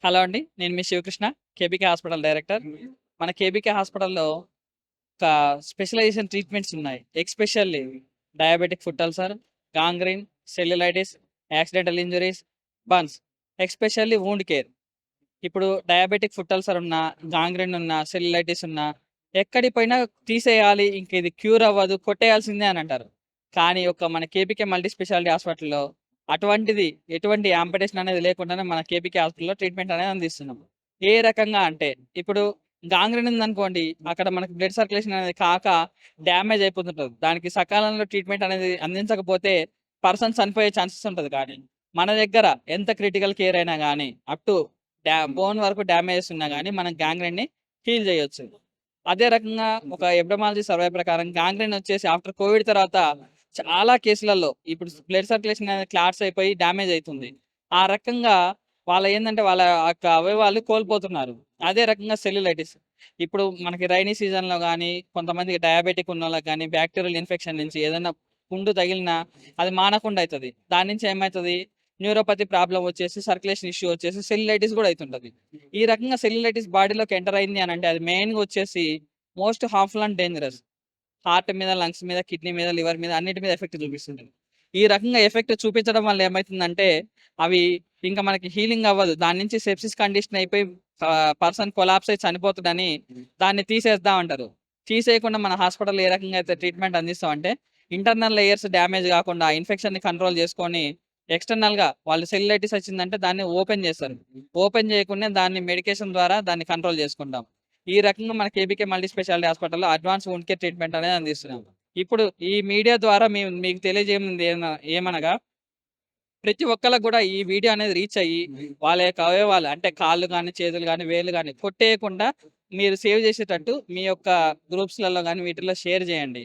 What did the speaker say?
Hello అండి. నేను మీ శివకృష్ణ. KBK hospital director. మన కేబీకే హాస్పిటల్‌లో ఒక స్పెషలైజేషన్ ట్రీట్మెంట్స్ ఉన్నాయి. Especially diabetic foot ulcer, gangrene, cellulitis, accidental injuries, burns. Especially wound care. ఇప్పుడు డయాబెటిక్ ఫుట్ అల్సర్ ఉన్నా, గాంగ్రీన్ ఉన్నా, సెల్యులైటిస్ ఉన్నా ఎక్కడికి పోయినా తీసేయాలి. ఇంక ఇది క్యూర్ అవ్వదు. కొట్టేయాల్సిందే అని అంటారు. కానీ మన కేబీకే మల్టీ స్పెషాలిటీ హాస్పిటల్‌లో అటువంటిది ఎటువంటి యాంపిటేషన్ అనేది లేకుండానే మన కేబీకే హాస్పిటల్‌లో ట్రీట్మెంట్ అనేది అందిస్తున్నాం. ఏ రకంగా అంటే ఇప్పుడు గాంగ్రీన్ ఉందనుకోండి, అక్కడ మనకు బ్లడ్ సర్క్యులేషన్ అనేది కాక డ్యామేజ్ అయిపోతుంటది. దానికి సకాలంలో ట్రీట్మెంట్ అనేది అందించకపోతే పర్సన్ చనిపోయే ఛాన్సెస్ ఉంటది. కానీ మన దగ్గర ఎంత క్రిటికల్ కేర్ అయినా గానీ అప్ టు బోన్ వరకు డ్యామేజెస్ ఉన్నా గానీ మనం గాంగ్రీన్‌ని హీల్ చేయొచ్చు. అదే రకంగా ఒక ఎపిడమాలజీ సర్వే ప్రకారం గాంగ్రీన్ వచ్చేసి ఆఫ్టర్ కోవిడ్ తర్వాత చాలా కేసులలో ఇప్పుడు బ్లడ్ సర్క్యులేషన్ అనేది క్లాట్స్ అయిపోయి డ్యామేజ్ అయితుంది. ఆ రకంగా వాళ్ళ యొక్క అవయవాలు కోల్పోతున్నారు. అదే రకంగా సెల్యులైటిస్. ఇప్పుడు మనకి రైనీ సీజన్‌లో గానీ, కొంతమందికి డయాబెటిక్ ఉన్నోళ్ళకి గానీ, బాక్టీరియల్ ఇన్ఫెక్షన్ నుంచి ఏదైనా పుండు తగిలినా అది మానకుండా అయితది. దాని నుంచి ఏమైతది? న్యూరోపతి ప్రాబ్లమ్ వచ్చేసి, సర్క్యులేషన్ ఇష్యూ వచ్చేసి సెల్యులైటిస్ గూడా అయితుంటది. ఈ రకంగా సెల్యులైటిస్ బాడీలోకి ఎంటర్ అయింది అనంటే అది మెయిన్‌గా వచ్చేసి most harmful and dangerous. Heart మీద, లంగ్స్ మీద, కిడ్నీ మీద, లివర్ మీద అన్నిటి మీద ఎఫెక్ట్ చూపిస్తుంటది. ఈ రకంగా ఎఫెక్ట్ చూపించడం వల్ల ఏమైతుందంటే అవి ఇంకా మనకి హీలింగ్ అవ్వదు. దాని నుంచి సెప్సిస్ కండిషన్ అయిపోయి పర్సన్ కొలాప్స్ అయ్యి చనిపోతడని దాన్ని తీసేద్దాం అంటారు. తీసేయకుండా మన హాస్పిటల్‌లో ఏ రకంగా అయితే ట్రీట్మెంట్ అందిస్తామంటే ఇంటర్నల్ లేయర్స్ డ్యామేజ్ గాకుండా ఇన్ఫెక్షన్‌ని కంట్రోల్ చేసుకొని ఎక్స్‌టర్నల్‌గా వాళ్ళు సెల్యులైటిస్ వచ్చిందంటే దాన్ని ఓపెన్ చేస్తారు. ఓపెన్ చేయకుండా దాన్ని మెడికేషన్ ద్వారా దాన్ని కంట్రోల్ చేసుకుంటాం. ఈ రకంగా మన కేబీకే మల్టీ స్పెషాలిటీ హాస్పిటల్‌లో అడ్వాన్స్ వుండ్ కేర్ ట్రీట్మెంట్ అనేది అందిస్తున్నాం. ఇప్పుడు ఈ మీడియా ద్వారా మేము మీకు తెలియజేయనిది ఏమనగా ప్రతి ఒక్కళ్ళకి గూడా ఈ వీడియో అనేది రీచ్ అయ్యి, వాళ్ళ యొక్క అవయవాలు అంటే కాళ్ళు గాని, చేతులు గాని, వేళ్ళు గాని కొట్టేయకుండా మీరు సేవ్ చేసేటట్టు మీ యొక్క గ్రూప్స్‌లలో గాని వీటిల్లో షేర్ చేయండి.